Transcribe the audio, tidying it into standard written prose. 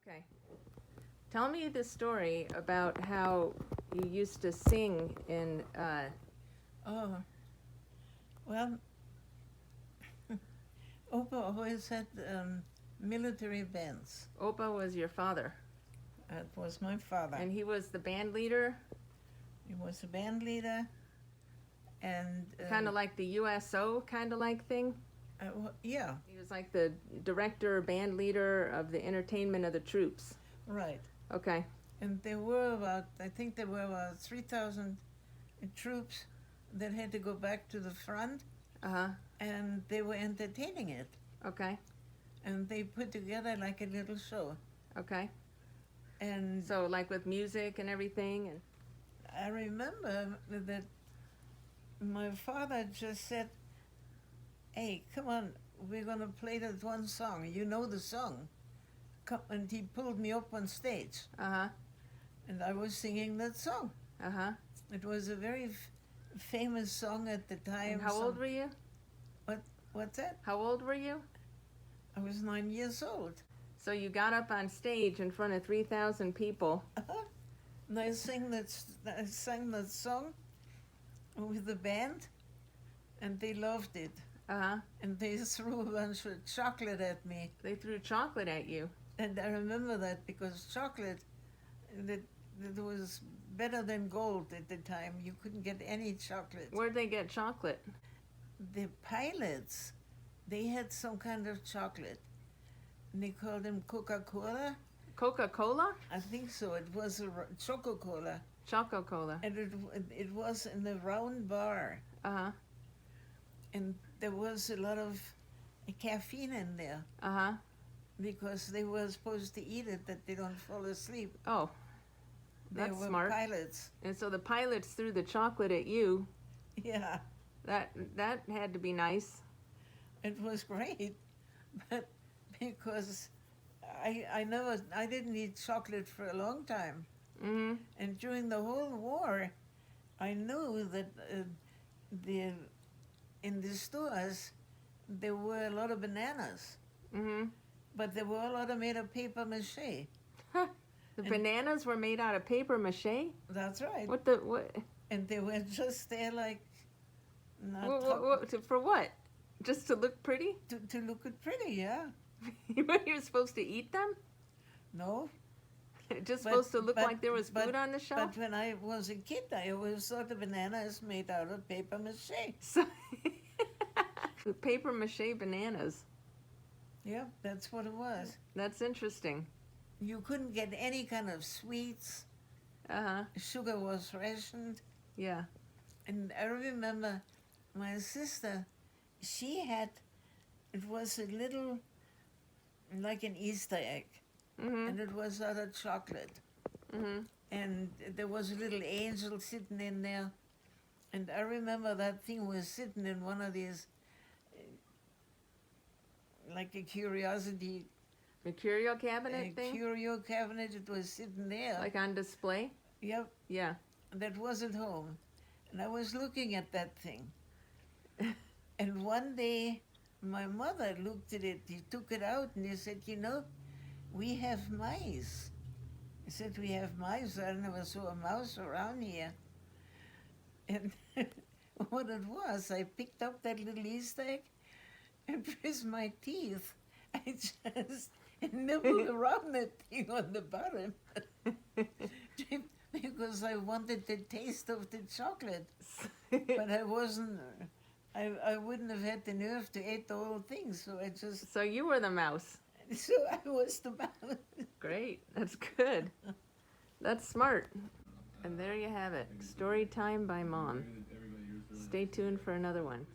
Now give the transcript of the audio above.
Okay. Tell me the story about how you used to sing in, Oh, well, Opa always had military bands. Opa was your father, That was my father. and he was the band leader, He was a band leader, and kind of like the USO kind of like thing. yeah, He was like the director, band leader of the entertainment of the troops. right. Okay. And there were I think there were about 3,000 troops that had to go back to the front, Uh-huh. and they were entertaining it. Okay. And they put together like a little show. Okay. And So like with music and everything, and I remember that my father just said, "Hey, come on, we're going to play that one song. You know the song." And he pulled me up on stage, uh-huh. and I was singing that song. Uh-huh. It was a very famous song at the time. And how old were you? What's that? How old were you? I was 9 years old. So you got up on stage in front of 3,000 people. And I sang that song with the band, and they loved it. Uh-huh. And they threw a bunch of chocolate at me. They threw chocolate at you. And I remember that because chocolate, that was better than gold at the time. You couldn't get any chocolate. Where'd they get chocolate? The pilots, they had some kind of chocolate. And they called them Coca-Cola. Coca-Cola? I think so. It was a Choco-Cola. Choco-Cola. And it was in a round bar. Uh-huh. And there was a lot of caffeine in there. Uh-huh. Because they were supposed to eat it that they don't fall asleep. Oh, They that's were smart. pilots. And so the pilots threw the chocolate at you. Yeah, That had to be nice. it was great. But because I didn't eat chocolate for a long time. Mm-hmm. And during the whole war, I knew that in the stores, there were a lot of bananas. Mm-hmm. But they were a lot of made of paper mache. The bananas were made out of paper mache? That's right. What? And they were just there like, For what? Just to look pretty? to look it pretty, yeah. You're supposed to eat them? No. Just supposed to look like there was food on the shelf? But when I was a kid, I always thought the banana is made out of paper mache. So, paper mache bananas. Yeah, that's what it was. That's interesting. You couldn't get any kind of sweets. Uh-huh. Sugar was rationed. Yeah. And I remember my sister, it was a little, like an Easter egg. Mm-hmm. And it was out of chocolate. Mm-hmm. And there was a little angel sitting in there. And I remember that thing was sitting in one of these, like a curiosity. A curio cabinet thing? Curio cabinet, it was sitting there. Like on display? Yep, Yeah. that wasn't home. And I was looking at that thing. And one day, my mother looked at it, he took it out and he said, we have mice. I said, we have mice? I never saw a mouse around here. And what it was, I picked up that little Easter egg and with my teeth, I just nibbled around that thing on the bottom because I wanted the taste of the chocolate. But I wouldn't have had the nerve to eat the whole thing, so I just... So you were the mouse. So I was the mouse. Great. That's good. That's smart. And there you have it. Story time by Mom. Stay tuned for another one.